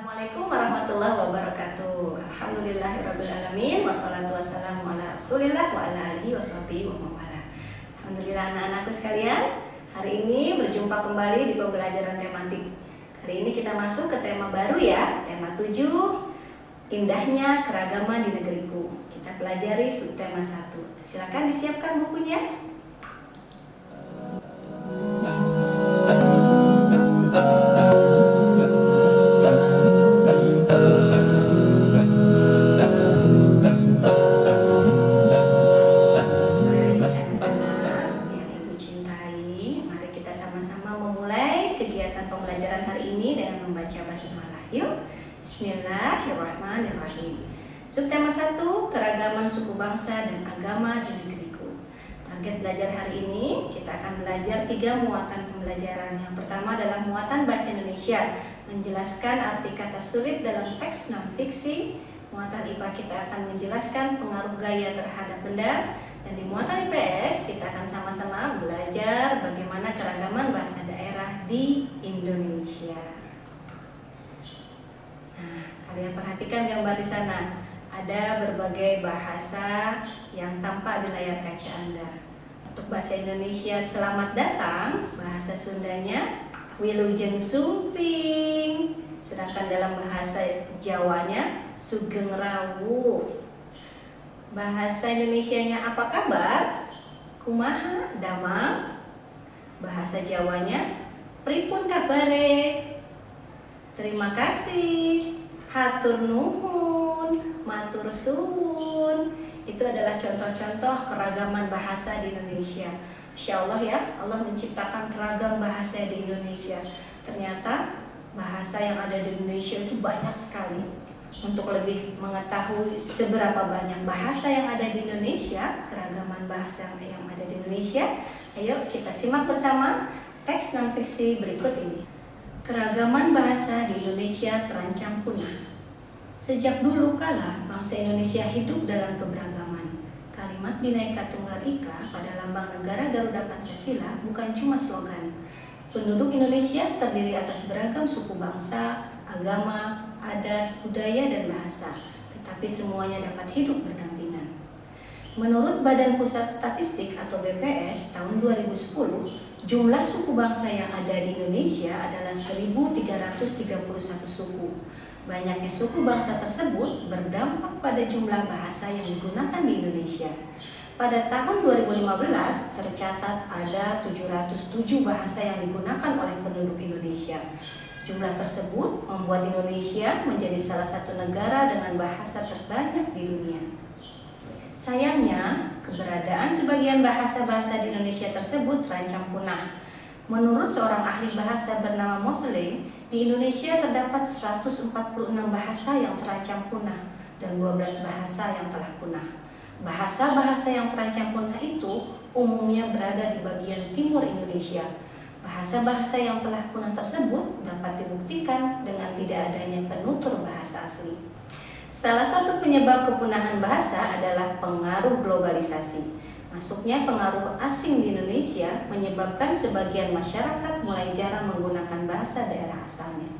Assalamualaikum warahmatullahi wabarakatuh. Alhamdulillahirrabbilalamin. Wassalatu wassalamu ala rasulillah wa ala alihi washabihi wa mawala. Alhamdulillah anak-anakku sekalian, hari ini berjumpa kembali di pembelajaran tematik. Kali ini kita masuk ke tema baru ya, tema 7, indahnya keragaman di negeriku. Kita pelajari subtema 1. Silakan disiapkan bukunya. Bismillahirrahmanirrahim. Subtema 1, keragaman suku bangsa dan agama di negeriku. Target belajar hari ini, kita akan belajar 3 muatan pembelajaran. Yang pertama adalah muatan bahasa Indonesia, menjelaskan arti kata sulit dalam teks non-fiksi. Muatan IPA kita akan menjelaskan pengaruh gaya terhadap benda. Dan di muatan IPS, kita akan sama-sama belajar bagaimana keragaman bahasa daerah di Indonesia. Kalian perhatikan gambar di sana. Ada berbagai bahasa yang tampak di layar kaca Anda. Untuk bahasa Indonesia selamat datang, bahasa Sundanya Wilujeng Sumping. Sedangkan dalam bahasa Jawanya Sugeng Rawu. Bahasa Indonesianya apa kabar? Kumaha damang. Bahasa Jawanya Pripun kabare. Terima kasih. Hatur nuhun, matur suwun. Itu adalah contoh-contoh keragaman bahasa di Indonesia. Insya Allah ya, Allah menciptakan ragam bahasa di Indonesia. Ternyata bahasa yang ada di Indonesia itu banyak sekali. Untuk lebih mengetahui seberapa banyak bahasa yang ada di Indonesia, keragaman bahasa yang ada di Indonesia, ayo kita simak bersama teks non-fiksi berikut ini. Keragaman bahasa di Indonesia terancam punah. Sejak dulu kala, bangsa Indonesia hidup dalam keberagaman. Kalimat Bhinneka Tunggal Ika pada lambang negara Garuda Pancasila bukan cuma slogan. Penduduk Indonesia terdiri atas beragam suku bangsa, agama, adat, budaya, dan bahasa, tetapi semuanya dapat hidup berdampingan. Menurut Badan Pusat Statistik atau BPS tahun 2010, jumlah suku bangsa yang ada di Indonesia adalah 1.331 suku. Banyaknya suku bangsa tersebut berdampak pada jumlah bahasa yang digunakan di Indonesia. Pada tahun 2015 tercatat ada 707 bahasa yang digunakan oleh penduduk Indonesia. Jumlah tersebut membuat Indonesia menjadi salah satu negara dengan bahasa terbanyak di dunia. Sayangnya, keberadaan sebagian bahasa-bahasa di Indonesia tersebut terancam punah. Menurut seorang ahli bahasa bernama Mosley, di Indonesia terdapat 146 bahasa yang terancam punah dan 12 bahasa yang telah punah. Bahasa-bahasa yang terancam punah itu umumnya berada di bagian timur Indonesia. Bahasa-bahasa yang telah punah tersebut dapat dibuktikan dengan tidak adanya penutur bahasa asli. Salah satu penyebab kepunahan bahasa adalah pengaruh globalisasi. Masuknya pengaruh asing di Indonesia menyebabkan sebagian masyarakat mulai jarang menggunakan bahasa daerah asalnya.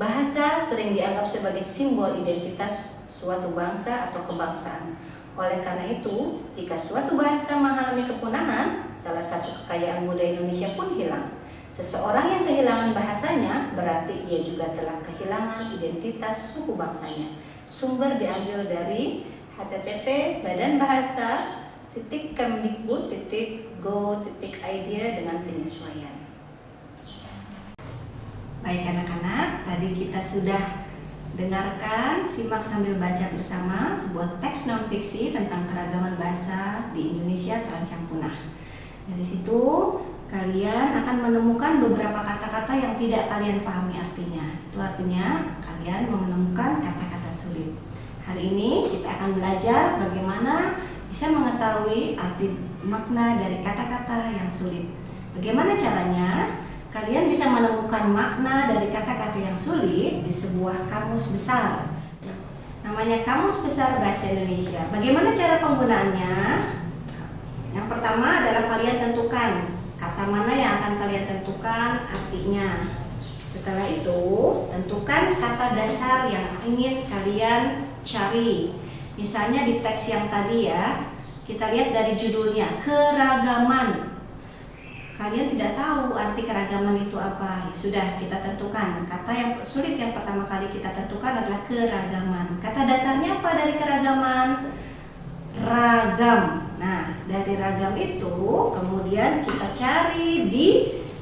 Bahasa sering dianggap sebagai simbol identitas suatu bangsa atau kebangsaan. Oleh karena itu, jika suatu bahasa mengalami kepunahan, salah satu kekayaan budaya Indonesia pun hilang. Seseorang yang kehilangan bahasanya berarti ia juga telah kehilangan identitas suku bangsanya. Sumber diambil dari http://kemdikbud.go.id dengan penyesuaian. Baik anak-anak, tadi kita sudah dengarkan, simak sambil baca bersama sebuah teks non-fiksi tentang keragaman bahasa di Indonesia terancam punah. Dari situ kalian akan menemukan beberapa kata-kata yang tidak kalian pahami artinya. Itu artinya kalian menemukan kata-kata sulit. Hari ini kita akan belajar bagaimana bisa mengetahui arti makna dari kata-kata yang sulit. Bagaimana caranya? Kalian bisa menemukan makna dari kata-kata yang sulit di sebuah kamus besar. Namanya Kamus Besar Bahasa Indonesia. Bagaimana cara penggunaannya? Yang pertama adalah kalian tentukan kata mana yang akan kalian tentukan artinya. Setelah itu, tentukan kata dasar yang ingin kalian cari. Misalnya di teks yang tadi ya, kita lihat dari judulnya, keragaman. Kalian tidak tahu arti keragaman itu apa. Sudah kita tentukan. Kata yang sulit yang pertama kali kita tentukan adalah keragaman. Kata dasarnya apa dari keragaman? Ragam. Nah, dari ragam itu kemudian kita cari di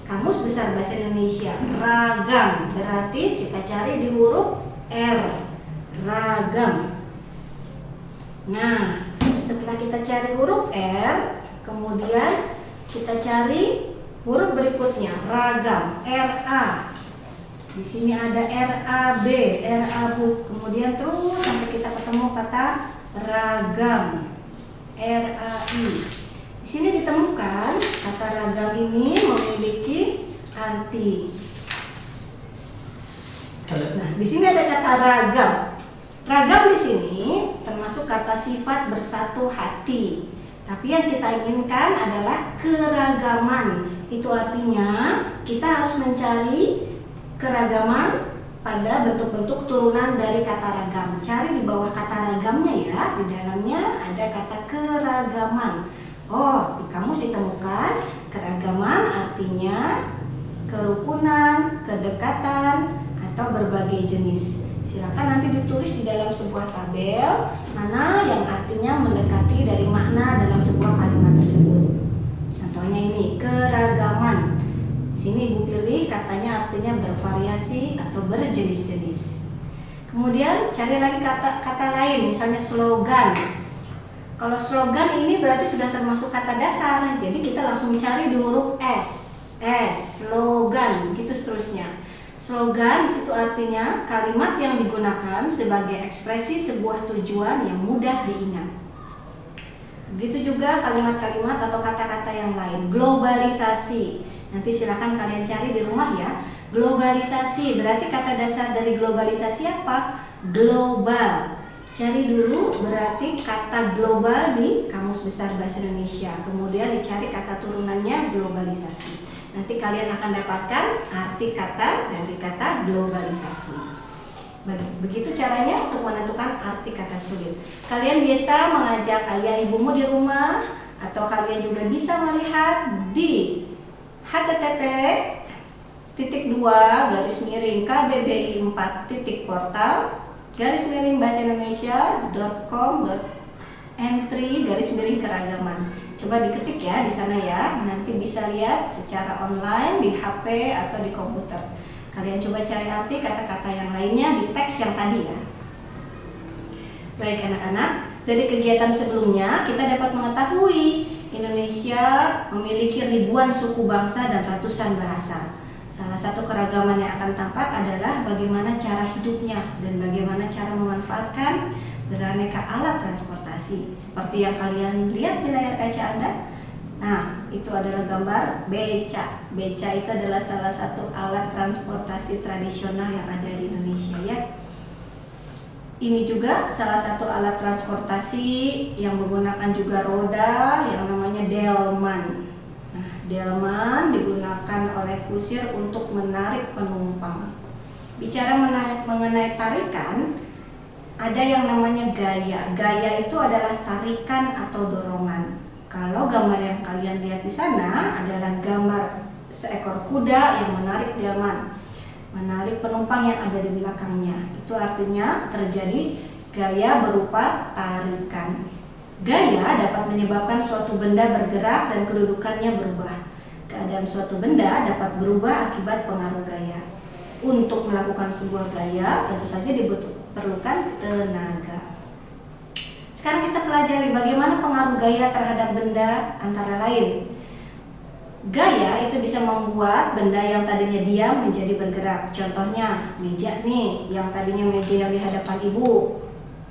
Kamus Besar Bahasa Indonesia. Ragam berarti kita cari di huruf R. Ragam. Nah, setelah kita cari huruf R, kemudian kita cari huruf berikutnya, ragam, RA. Di sini ada RAB, RABU. Kemudian terus sampai kita ketemu kata ragam, RAI. Di sini ditemukan kata ragam ini memiliki arti. Nah, di sini ada kata ragam. Ragam di sini termasuk kata sifat bersatu hati. Tapi yang kita inginkan adalah keragaman. Itu artinya kita harus mencari keragaman pada bentuk-bentuk turunan dari kata ragam. Cari di bawah kata ragamnya ya. Di dalamnya ada kata keragaman. Oh, di kamus ditemukan keragaman artinya kerukunan, kedekatan, atau berbagai jenis. Silakan nanti ditulis di dalam sebuah tabel mana yang artinya mendekati dari makna dalam sebuah kalimat tersebut. Contohnya ini, keragaman. Sini Ibu pilih katanya artinya bervariasi atau berjenis-jenis. Kemudian cari lagi kata lain, misalnya slogan. Kalau slogan ini berarti sudah termasuk kata dasar, jadi kita langsung cari di huruf S, slogan, gitu seterusnya. Slogan disitu artinya kalimat yang digunakan sebagai ekspresi sebuah tujuan yang mudah diingat. Begitu juga kalimat-kalimat atau kata-kata yang lain. Globalisasi. Nanti silakan kalian cari di rumah ya. Globalisasi berarti kata dasar dari globalisasi apa? Global. Cari dulu berarti kata global di Kamus Besar Bahasa Indonesia. Kemudian dicari kata turunannya globalisasi. Nanti kalian akan dapatkan arti kata dari kata globalisasi. Begitu caranya untuk menentukan arti kata sulit. Kalian biasa mengajak ayah ibumu di rumah, atau kalian juga bisa melihat di http://4.2/bahasa-indonesia.com.entry/keragaman. Coba diketik ya di sana ya. Nanti bisa lihat secara online di HP atau di komputer. Kalian coba cari arti kata-kata yang lainnya di teks yang tadi ya. Baik anak-anak, dari kegiatan sebelumnya kita dapat mengetahui Indonesia memiliki ribuan suku bangsa dan ratusan bahasa. Salah satu keragaman yang akan tampak adalah bagaimana cara hidupnya dan bagaimana cara memanfaatkan beraneka alat transportasi. Seperti yang kalian lihat di layar kaca Anda. Nah, itu adalah gambar beca. Beca itu adalah salah satu alat transportasi tradisional yang ada di Indonesia ya. Ini juga salah satu alat transportasi yang menggunakan juga roda yang namanya delman. Nah, delman digunakan oleh kusir untuk menarik penumpang. Bicara mengenai tarikan, ada yang namanya gaya. Gaya itu adalah tarikan atau dorongan. Kalau gambar yang kalian lihat di sana adalah gambar seekor kuda yang menarik delman, menarik penumpang yang ada di belakangnya. Itu artinya terjadi gaya berupa tarikan. Gaya dapat menyebabkan suatu benda bergerak dan kedudukannya berubah. Keadaan suatu benda dapat berubah akibat pengaruh gaya. Untuk melakukan sebuah gaya tentu saja diperlukan tenaga. Sekarang kita pelajari bagaimana pengaruh gaya terhadap benda. Antara lain, gaya itu bisa membuat benda yang tadinya diam menjadi bergerak. Contohnya meja nih, yang tadinya meja yang di hadapan ibu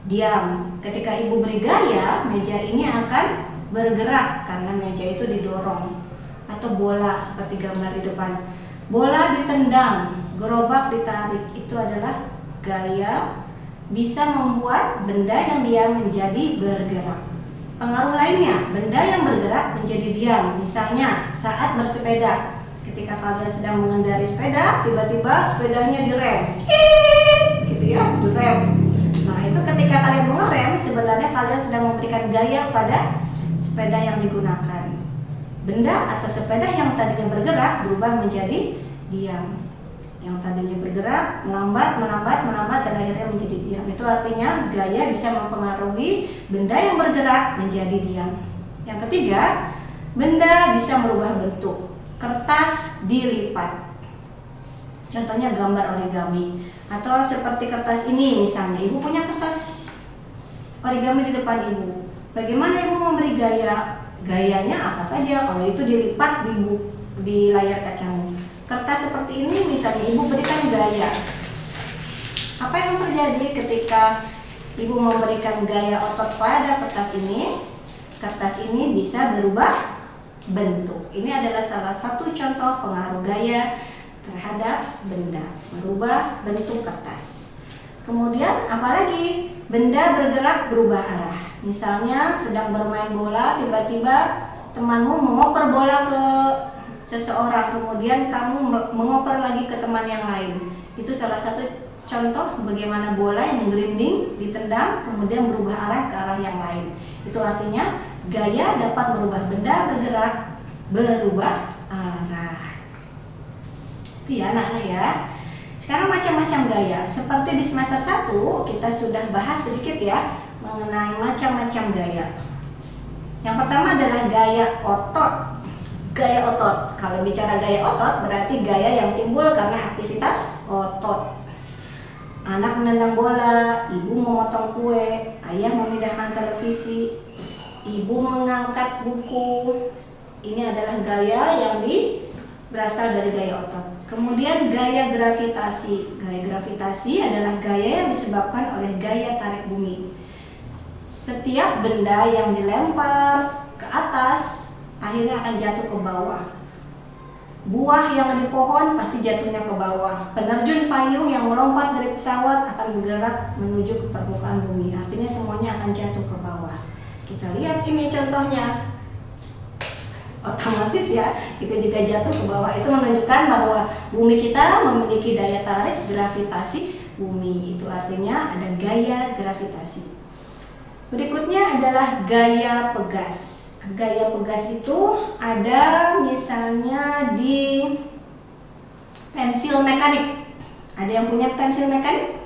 diam. Ketika ibu beri gaya, meja ini akan bergerak karena meja itu didorong. Atau bola seperti gambar di depan, bola ditendang, gerobak ditarik. Itu adalah gaya, bisa membuat benda yang diam menjadi bergerak. Pengaruh lainnya, benda yang bergerak menjadi diam. Misalnya saat bersepeda, ketika kalian sedang mengendarai sepeda, tiba-tiba sepedanya direm. sebenarnya kalian sedang memberikan gaya pada sepeda yang digunakan. Benda atau sepeda yang tadinya bergerak berubah menjadi diam. Yang tadinya bergerak melambat dan akhirnya menjadi diam. Itu artinya gaya bisa mempengaruhi benda yang bergerak menjadi diam. Yang ketiga, benda bisa merubah bentuk. Kertas dilipat. Contohnya gambar origami. Atau seperti kertas ini misalnya, ibu punya kertas origami di depan ibu. Bagaimana ibu memberi gaya? Gayanya apa saja kalau itu dilipat di layar kacamu. Kertas seperti ini misalnya ibu berikan gaya. Apa yang terjadi ketika ibu memberikan gaya otot pada kertas ini? Kertas ini bisa berubah bentuk. Ini adalah salah satu contoh pengaruh gaya terhadap benda, merubah bentuk kertas. Kemudian apalagi? Benda bergerak berubah arah. Misalnya sedang bermain bola, tiba-tiba temanmu mengoper bola ke seseorang, kemudian kamu mengoper lagi ke teman yang lain. Itu salah satu contoh bagaimana bola yang menggelinding ditendang kemudian berubah arah ke arah yang lain. Itu artinya gaya dapat merubah benda bergerak berubah arah. Itu ya anak-anak ya. Sekarang macam-macam gaya. Seperti di semester 1 kita sudah bahas sedikit ya mengenai macam-macam gaya. Yang pertama adalah gaya otot. Gaya otot. Kalau bicara gaya otot berarti gaya yang timbul karena aktivitas otot. Anak menendang bola, ibu memotong kue, ayah memindahkan televisi, ibu mengangkat buku. Ini adalah gaya yang berasal dari gaya otot. Kemudian gaya gravitasi. Gaya gravitasi adalah gaya yang disebabkan oleh gaya tarik bumi. Setiap benda yang dilempar ke atas akhirnya akan jatuh ke bawah. Buah yang di pohon pasti jatuhnya ke bawah. Penerjun payung yang melompat dari pesawat akan bergerak menuju ke permukaan bumi. Artinya semuanya akan jatuh ke bawah. Kita lihat ini contohnya. Otomatis ya, kita juga jatuh ke bawah. Itu menunjukkan bahwa bumi kita memiliki daya tarik gravitasi bumi. Itu artinya ada gaya gravitasi. Berikutnya adalah gaya pegas. Gaya pegas itu ada misalnya di pensil mekanik. Ada yang punya pensil mekanik?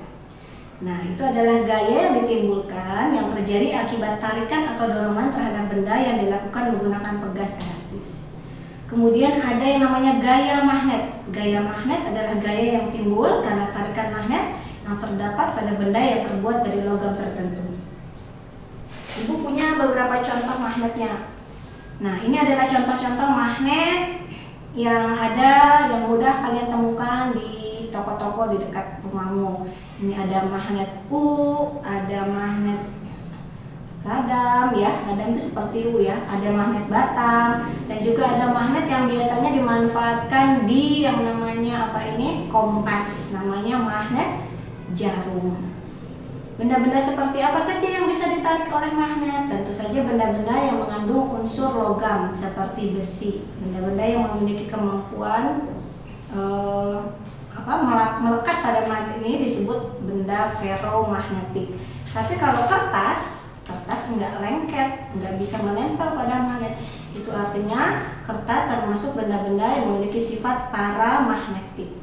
Nah, itu adalah gaya yang ditimbulkan yang terjadi akibat tarikan atau dorongan terhadap benda yang dilakukan menggunakan pegas elastis. Kemudian ada yang namanya gaya magnet. Gaya magnet adalah gaya yang timbul karena tarikan magnet yang terdapat pada benda yang terbuat dari logam tertentu. Ibu punya beberapa contoh magnetnya. Nah, ini adalah contoh-contoh magnet yang mudah kalian temukan di toko-toko di dekat rumahmu. Ini ada magnet U, ada magnet ladam ya, ladam itu seperti U ya, ada magnet batang, dan juga ada magnet yang biasanya dimanfaatkan di yang namanya kompas, namanya magnet jarum. Benda-benda seperti apa saja yang bisa ditarik oleh magnet? Tentu saja benda-benda yang mengandung unsur logam seperti besi, benda-benda yang memiliki kemampuan melekat pada magnet ini disebut benda ferromagnetik. Tapi kalau kertas enggak lengket, enggak bisa menempel pada magnet. Itu artinya kertas termasuk benda-benda yang memiliki sifat paramagnetik.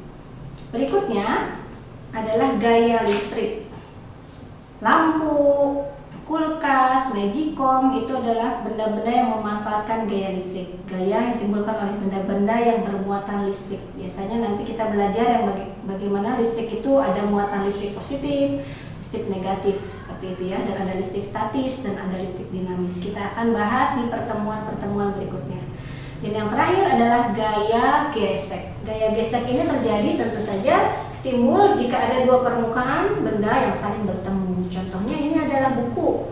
Berikutnya adalah gaya listrik. Lampu, kulkas, magicom itu adalah benda-benda yang memanfaatkan gaya listrik. Gaya yang ditimbulkan oleh benda-benda yang bermuatan listrik. Biasanya nanti kita belajar yang bagaimana listrik itu ada muatan listrik positif, listrik negatif seperti itu ya, dan ada listrik statis dan ada listrik dinamis. Kita akan bahas di pertemuan-pertemuan berikutnya. Dan yang terakhir adalah gaya gesek. Gaya gesek ini terjadi tentu saja timbul jika ada dua permukaan benda yang saling bertemu. Contohnya ini adalah buku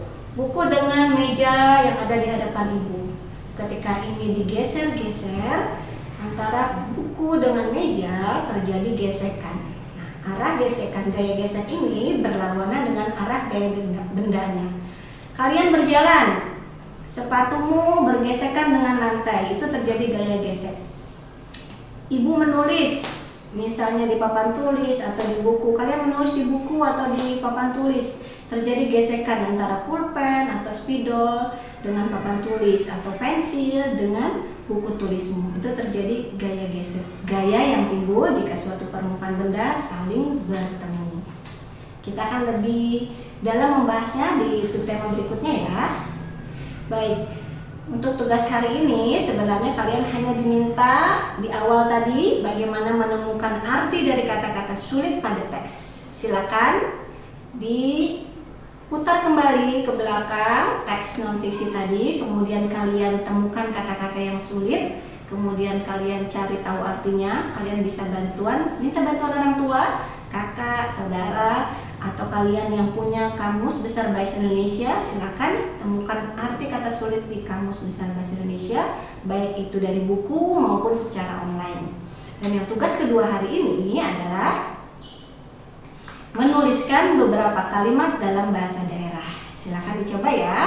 dengan meja yang ada di hadapan ibu. Ketika ini digeser-geser, antara buku dengan meja terjadi gesekan. Nah, arah gesekan, gaya gesek ini berlawanan dengan arah gaya bendanya. Kalian berjalan, sepatumu bergesekan dengan lantai, itu terjadi gaya gesek. Ibu menulis, misalnya di papan tulis atau di buku, kalian menulis di buku atau di papan tulis, terjadi gesekan antara pulpen atau spidol dengan papan tulis atau pensil dengan buku tulismu. Itu terjadi gaya gesek. Gaya yang timbul jika suatu permukaan benda saling bertemu. Kita akan lebih dalam membahasnya di subtema berikutnya ya. Baik, untuk tugas hari ini sebenarnya kalian hanya diminta di awal tadi bagaimana menemukan arti dari kata-kata sulit pada teks. Silakan diputar kembali ke belakang teks non-fiksi tadi, kemudian kalian temukan kata-kata yang sulit, kemudian kalian cari tahu artinya. Kalian bisa minta bantuan orang tua, kakak, saudara, atau kalian yang punya kamus besar bahasa Indonesia. Silakan temukan arti kata sulit di kamus besar bahasa Indonesia, baik itu dari buku maupun secara online. Dan yang tugas kedua hari ini adalah menuliskan beberapa kalimat dalam bahasa daerah. Silakan dicoba ya.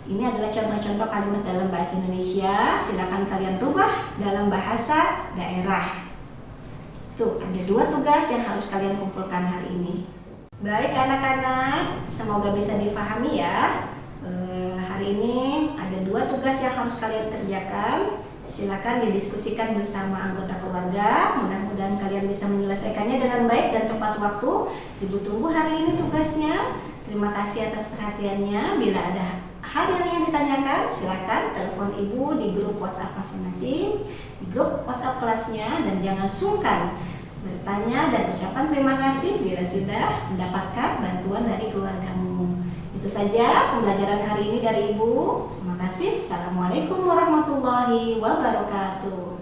Ini adalah contoh-contoh kalimat dalam bahasa Indonesia. Silakan kalian rubah dalam bahasa daerah. Tuh, ada 2 tugas yang harus kalian kumpulkan hari ini. Baik anak-anak, semoga bisa difahami ya. Hari ini ada 2 tugas yang harus kalian kerjakan. Silakan didiskusikan bersama anggota keluarga. Mudah-mudahan kalian bisa menyelesaikannya dengan baik dan tepat waktu. Ibu tunggu hari ini tugasnya. Terima kasih atas perhatiannya. Bila ada hal yang ingin ditanyakan, silakan telepon ibu di grup WhatsApp masing-masing, di grup WhatsApp kelasnya, dan jangan sungkan bertanya dan ucapan terima kasih bila sudah mendapatkan bantuan dari keluargamu. Itu saja pembelajaran hari ini dari Ibu. Terima kasih. Assalamualaikum warahmatullahi wabarakatuh.